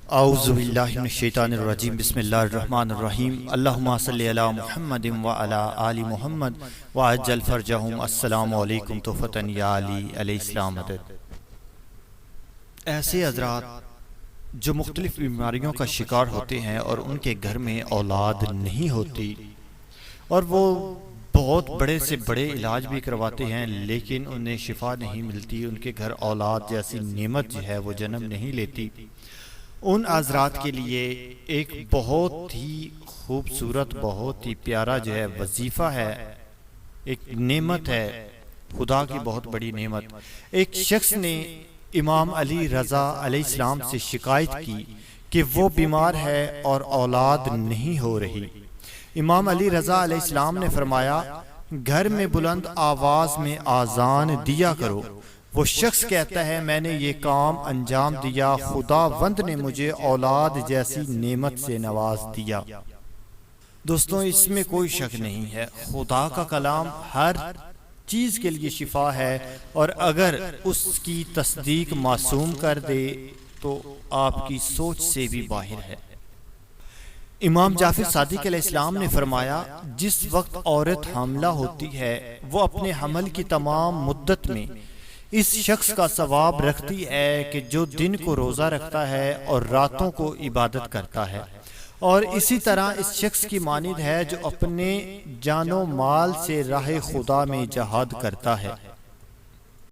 اعوذ باللہ من الشیطان الرجیم بسم اللہ الرحمن الرحیم اللہم صلی علی محمد وعلی آل محمد وعجل فرجہم السلام علیکم تحفتن یا علی علیہ السلام مدد۔ ایسے حضرات جو مختلف بیماریوں کا شکار ہوتے ہیں اور ان کے گھر میں اولاد نہیں ہوتی اور وہ بہت بڑے سے بڑے علاج بھی کرواتے ہیں لیکن انہیں شفا نہیں ملتی، ان کے گھر اولاد جیسی نعمت جو ہے وہ جنم نہیں لیتی، ان حضرات کے لیے ایک بہت ہی خوبصورت بہت ہی پیارا جو ہے وظیفہ ہے، ایک نعمت ہے، خدا کی بہت بڑی نعمت۔ ایک شخص نے امام علی رضا علیہ السلام سے شکایت کی کہ وہ بیمار ہے اور اولاد نہیں ہو رہی۔ امام علی رضا علیہ السلام نے فرمایا، گھر میں بلند آواز میں آذان دیا کرو۔ وہ شخص کہتا ہے میں نے یہ کام انجام دیا، خداوند نے مجھے اولاد جیسی نعمت سے نواز دیا۔ دوستوں اس میں کوئی شک نہیں ہے، خدا کا کلام ہر چیز کے لیے شفا ہے اور اگر اس کی تصدیق معصوم کر دے تو آپ کی سوچ سے بھی باہر ہے۔ امام جعفر صادق علیہ السلام نے فرمایا، جس وقت عورت حاملہ ہوتی ہے وہ اپنے حمل کی تمام مدت میں اس شخص کا ثواب رکھتی ہے کہ جو دن کو روزہ رکھتا ہے اور راتوں کو عبادت کرتا ہے، اور اسی طرح اس شخص کی مانند ہے جو اپنے جان و مال سے راہ خدا میں جہاد کرتا ہے۔